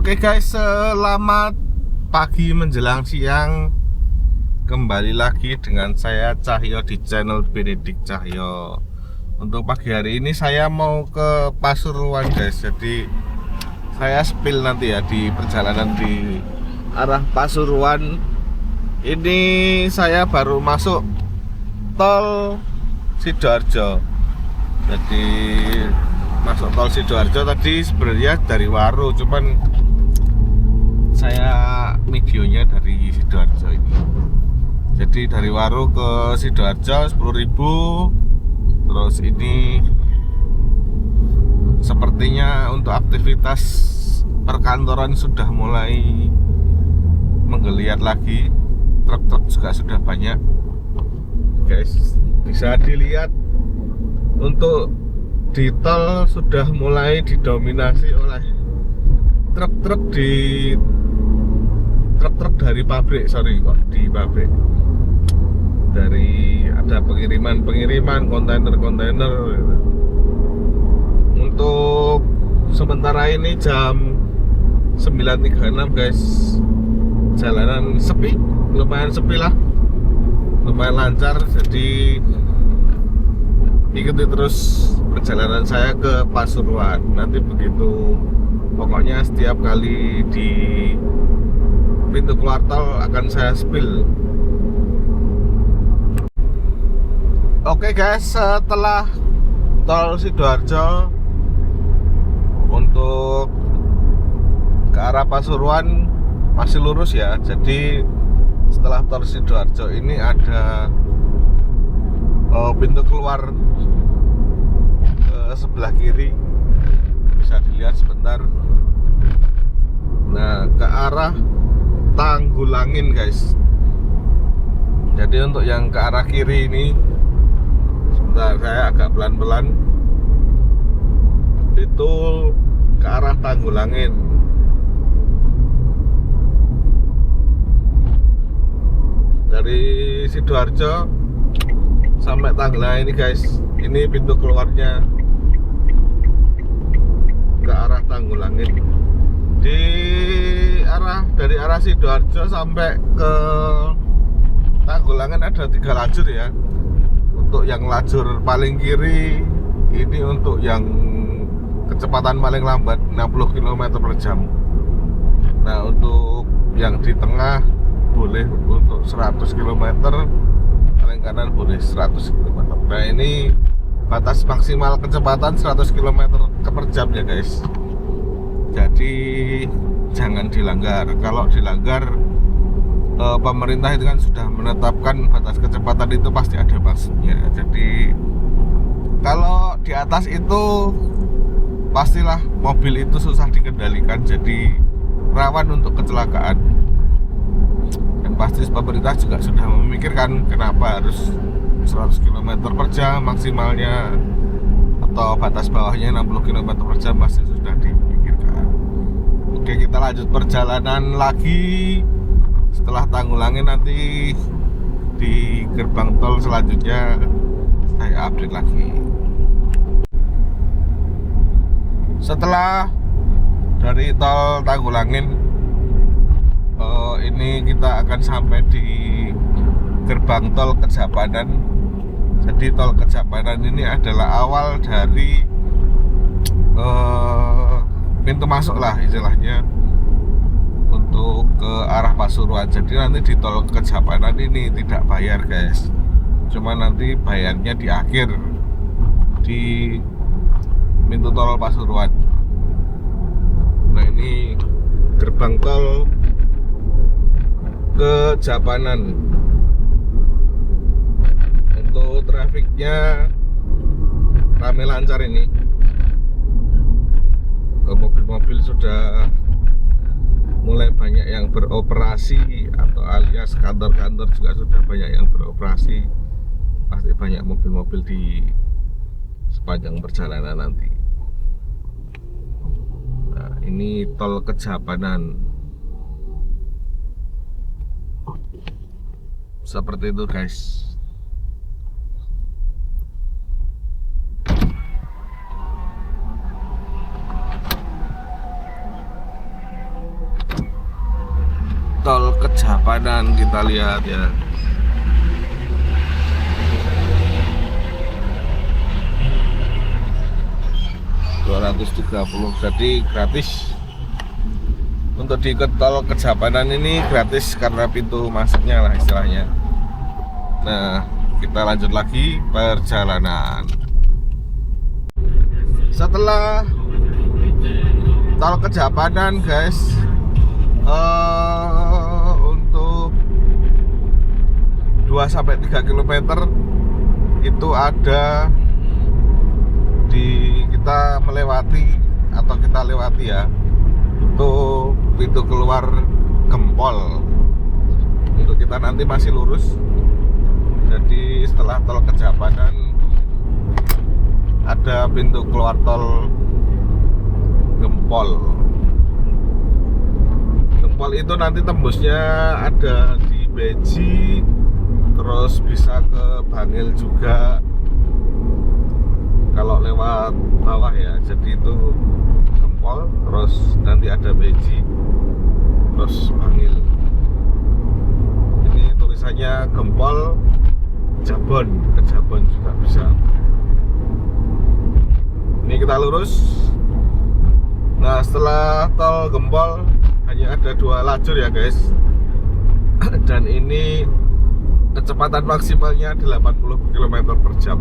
Oke guys, selamat pagi menjelang siang. Kembali lagi dengan saya Cahyo di channel Benedik Cahyo. Untuk pagi hari ini saya mau ke Pasuruan guys. Jadi saya spill nanti ya di perjalanan di arah Pasuruan. Ini saya baru masuk tol Sidoarjo. Jadi masuk tol Sidoarjo tadi sebenarnya dari Waru, cuman saya videonya dari Sidoarjo ini. Jadi dari Waru ke Sidoarjo 10.000. Terus ini sepertinya untuk aktivitas perkantoran sudah mulai menggeliat lagi. Truk-truk juga sudah banyak. Guys, bisa dilihat untuk di tol sudah mulai didominasi oleh truk-truk dari pabrik, di pabrik. Dari ada pengiriman kontainer gitu. Untuk sementara ini jam 9.36 guys, jalanan sepi, lumayan sepi lah, lumayan lancar. Jadi ikuti terus perjalanan saya ke Pasuruan. Nanti begitu, pokoknya setiap kali di pintu keluar tol akan saya spill. Oke guys, setelah tol Sidoarjo untuk ke arah Pasuruan masih lurus ya. Jadi setelah tol Sidoarjo ini ada pintu keluar ke sebelah kiri, bisa dilihat sebentar. Nah, ke arah Tanggulangin guys. Jadi untuk yang ke arah kiri ini, sebentar saya agak pelan-pelan, itu ke arah Tanggulangin. Dari Sidoarjo sampai Tanggulangin ini guys, ini pintu keluarnya ke arah Tanggulangin. Dari arah Sidoarjo sampai ke Tanggulangin ada 3 lajur ya. Untuk yang lajur paling kiri ini untuk yang kecepatan paling lambat 60 km per jam. Nah, untuk yang di tengah boleh untuk 100 km, paling kanan boleh 100 km. Nah, ini batas maksimal kecepatan 100 km per jam ya guys. Jadi jangan dilanggar. Kalau dilanggar, pemerintah itu kan sudah menetapkan batas kecepatan itu pasti ada maksudnya. Jadi kalau di atas itu pastilah mobil itu susah dikendalikan, jadi rawan untuk kecelakaan. Dan pasti pemerintah juga sudah memikirkan kenapa harus 100 km per jam maksimalnya, atau batas bawahnya 60 km per jam pasti sudah dipikirkan. Oke, kita lanjut perjalanan lagi. Setelah Tanggulangin nanti di gerbang tol selanjutnya saya update lagi. Setelah dari tol Tanggulangin, ini kita akan sampai di gerbang tol Kejapanan. Jadi tol Kejapanan ini adalah awal dari pintu masuk lah istilahnya untuk ke arah Pasuruan. Jadi nanti di tol Kejapanan ini tidak bayar guys, cuma nanti bayarnya di akhir di pintu tol Pasuruan. Nah, ini gerbang tol Kejapanan. Untuk trafiknya ramai lancar ini. Mobil-mobil sudah mulai banyak yang beroperasi, atau alias kantor-kantor juga sudah banyak yang beroperasi. Pasti banyak mobil-mobil di sepanjang perjalanan nanti. Nah, ini tol Kejapanan. Seperti itu guys. tol Kejapanan kita lihat ya. Rp230, jadi gratis. Untuk di tol Kejapanan ini gratis karena pintu masuknya lah istilahnya. Nah, kita lanjut lagi perjalanan. Setelah tol Kejapanan guys, untuk 2-3 km itu ada kita melewati atau kita lewati ya, itu pintu keluar Gempol. Untuk kita nanti masih lurus. Jadi setelah tol Kejapanan ada pintu keluar tol Gempol. Gempol itu nanti tembusnya ada di Beji, terus bisa ke Bangil juga kalau lewat bawah ya. Jadi itu Gempol, terus nanti ada Beji, terus Bangil. Ini tulisannya Gempol Jabon, ke Jabon juga bisa. Ini kita lurus. Nah, setelah tol Gempol hanya ada 2 lajur ya guys. Dan ini kecepatan maksimalnya 80 km per jam.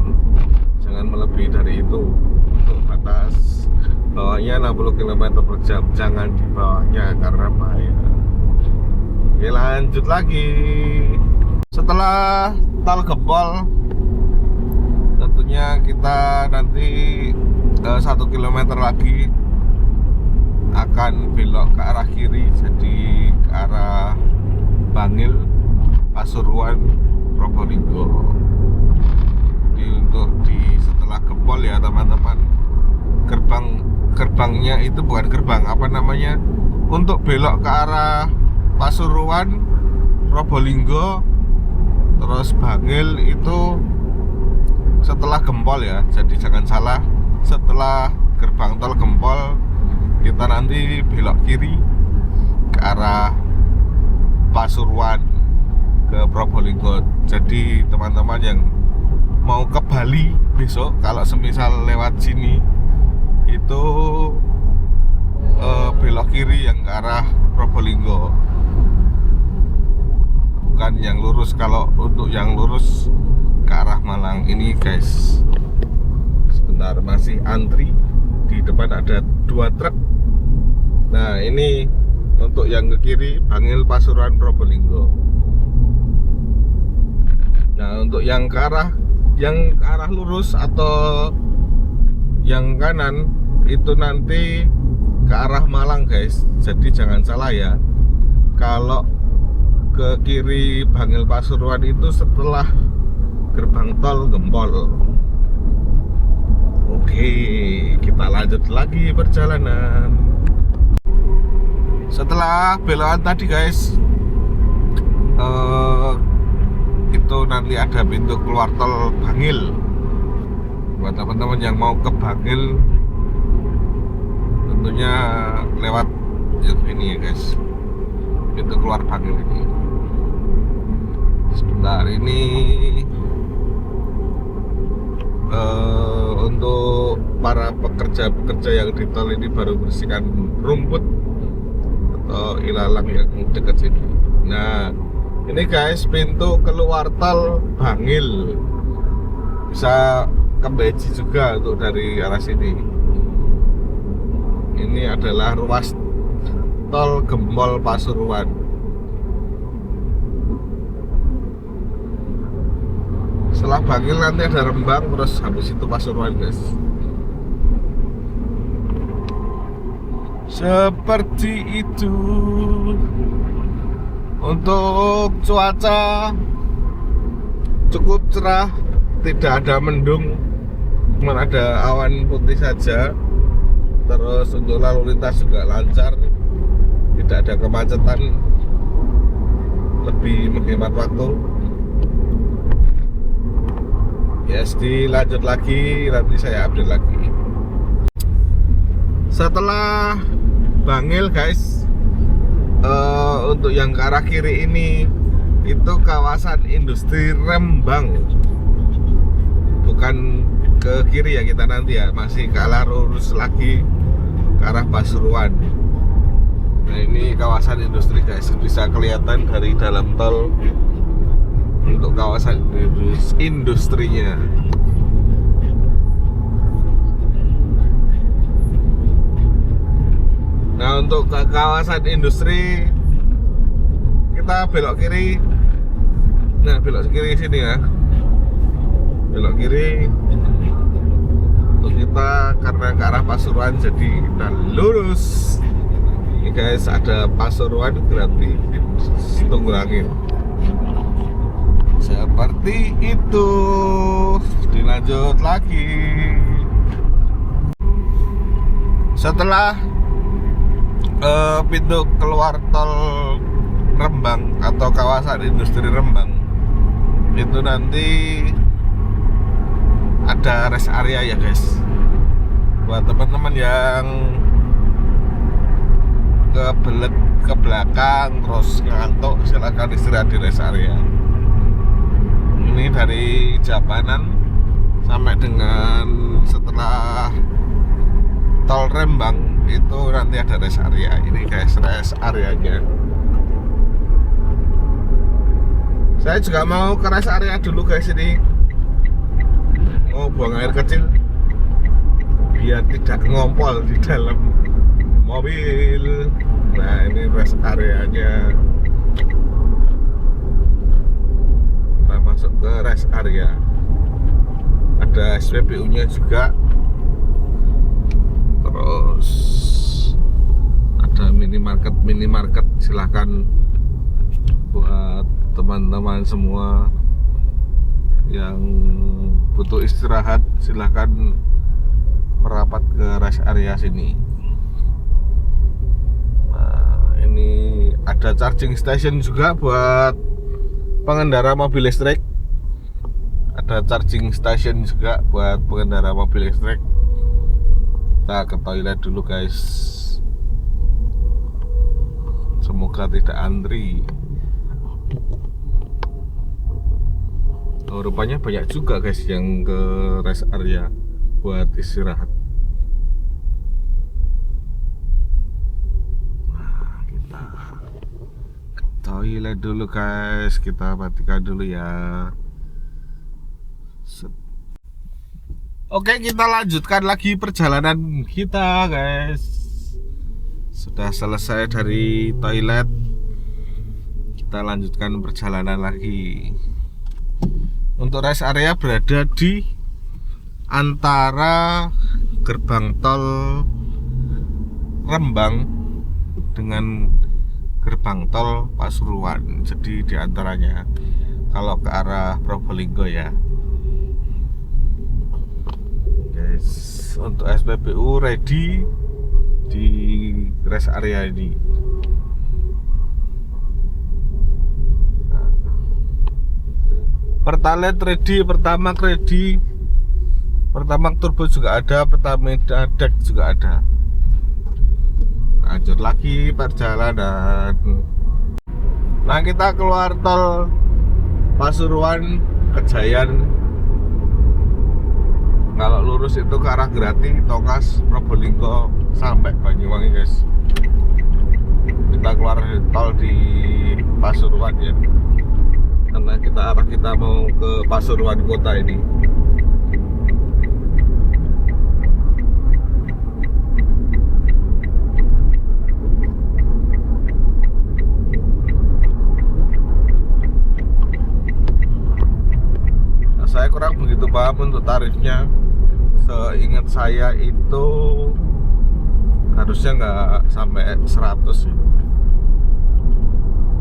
Jangan melebihi dari itu. Untuk batas bawahnya 60 km per jam. Jangan di bawahnya karena bahaya. Oke, lanjut lagi. Setelah tol Gempol, tentunya kita nanti 1 km lagi akan belok ke arah kiri, jadi ke arah Bangil, Pasuruan, Probolinggo. Jadi untuk setelah Gempol ya teman-teman, gerbangnya itu bukan gerbang, apa namanya, untuk belok ke arah Pasuruan, Probolinggo, terus Bangil itu setelah Gempol ya. Jadi jangan salah, setelah gerbang tol Gempol kita nanti belok kiri ke arah Pasuruan ke Probolinggo. Jadi teman-teman yang mau ke Bali besok, kalau semisal lewat sini itu belok kiri yang ke arah Probolinggo, bukan yang lurus. Kalau untuk yang lurus ke arah Malang ini guys, sebentar masih antri. Di depan ada 2 truk. Nah, ini untuk yang ke kiri Bangil, Pasuruan, Probolinggo. Nah, untuk yang ke arah lurus atau yang kanan itu nanti ke arah Malang guys. Jadi jangan salah ya. Kalau ke kiri Bangil, Pasuruan itu setelah gerbang tol Gempol. Oke, kita lanjut lagi perjalanan. Setelah belokan tadi guys, itu nanti ada pintu keluar tol Bangil. Buat teman-teman yang mau ke Bangil, tentunya lewat ini ya guys, pintu keluar Bangil ini. Sebentar, ini untuk para pekerja-pekerja yang di tol ini baru bersihkan rumput atau ilalang yang dekat sini. Nah, ini guys pintu keluar tol Bangil, bisa ke Beji juga untuk dari arah sini. Ini adalah ruas tol Gempol Pasuruan. Setelah Bangil nanti ada Rembang, terus habis itu Pasuruan guys. Seperti itu. Untuk cuaca cukup cerah, tidak ada mendung, cuma ada awan putih saja. Terus untuk lalu lintas juga lancar, tidak ada kemacetan, lebih menghemat waktu. Yes, dilanjut lagi, nanti saya update lagi. Setelah Bangil guys, untuk yang ke arah kiri ini itu kawasan industri Rembang, bukan ke kiri ya kita nanti ya, masih ke arah lurus lagi ke arah Pasuruan. Nah ini kawasan industri guys, bisa kelihatan dari dalam tol untuk kawasan industrinya. Nah untuk ke kawasan industri kita belok kiri. Nah belok kiri sini ya, belok kiri untuk kita karena ke arah Pasuruan, jadi kita lurus. Ini guys ada Pasuruan berarti Tunggulangin. Seperti itu. Dilanjut lagi. Setelah pintu keluar tol Rembang atau kawasan industri Rembang itu nanti ada rest area ya guys, buat teman-teman yang kebelet ke belakang terus ngantuk silahkan istirahat di rest area. Ini dari Japanan sampai dengan setelah tol Rembang itu nanti ada rest area. Ini guys rest areanya. Saya juga mau ke rest area dulu guys, ini mau buang air kecil biar tidak ngompol di dalam mobil. Nah ini rest areanya. Kita masuk ke rest area. Ada SPBU nya juga. Terus ada minimarket, silahkan buat teman-teman semua yang butuh istirahat silahkan merapat ke rest area sini. Nah, ini ada charging station juga buat pengendara mobil listrik. Ada charging station juga buat pengendara mobil listrik. Kita ke toilet dulu guys. Semoga tidak antri. Oh, rupanya banyak juga guys yang ke rest area buat istirahat. Nah, kita ke toilet dulu guys. Kita matikan dulu ya. Oke, kita lanjutkan lagi perjalanan kita guys. Sudah selesai dari toilet, kita lanjutkan perjalanan lagi. Untuk rest area berada di antara gerbang tol Rembang dengan gerbang tol Pasuruan. Jadi di antaranya kalau ke arah Probolinggo ya. Guys, untuk SPBU ready di rest area ini. Pertalite ready, Pertamax ready, Pertamax turbo juga ada, Pertamina deck juga ada. Lanjut lagi perjalanan. Nah kita keluar tol Pasuruan Kejayan. Kalau lurus itu ke arah Grati, Tokas, Probolinggo sampai Banyuwangi guys. Kita keluar tol di Pasuruan ya, karena arah kita mau ke Pasuruan kota ini. Nah, saya kurang begitu paham untuk tarifnya. Seingat saya itu harusnya nggak sampai 100 ya.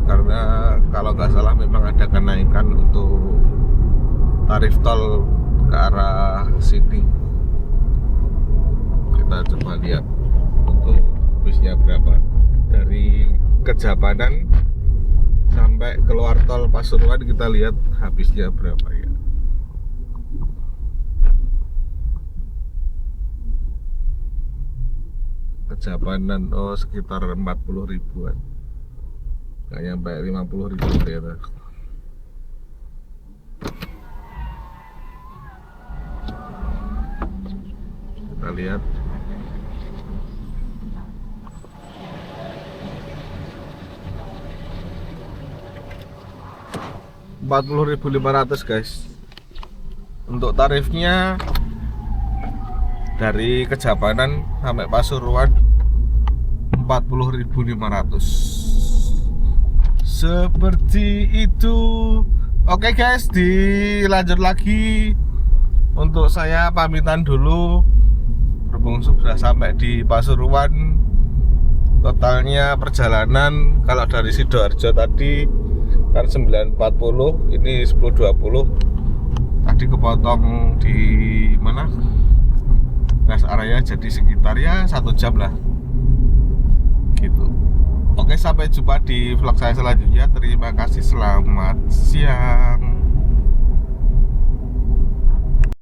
Karena kalau nggak salah memang ada kenaikan untuk tarif tol ke arah sini. Kita coba lihat untuk habisnya berapa dari Kejapanan sampai keluar tol Pasuruan. Kita lihat habisnya berapa ya. Kejapanan sekitar 40 ribuan. nggak nyampe 50.000 ternyata. Kita lihat. Rp40.500 guys. Untuk tarifnya dari Kejapanan sampai Pasuruan 40.500. Seperti itu. Oke guys, dilanjut lagi. Untuk saya pamitan dulu. Berhubung sudah sampai di Pasuruan. Totalnya perjalanan kalau dari Sidoarjo tadi kan 9.40, ini 10.20. Tadi kepotong di mana? Rest area, jadi sekitar ya 1 jam lah. Gitu. Oke, sampai jumpa di vlog saya selanjutnya. Terima kasih, selamat siang.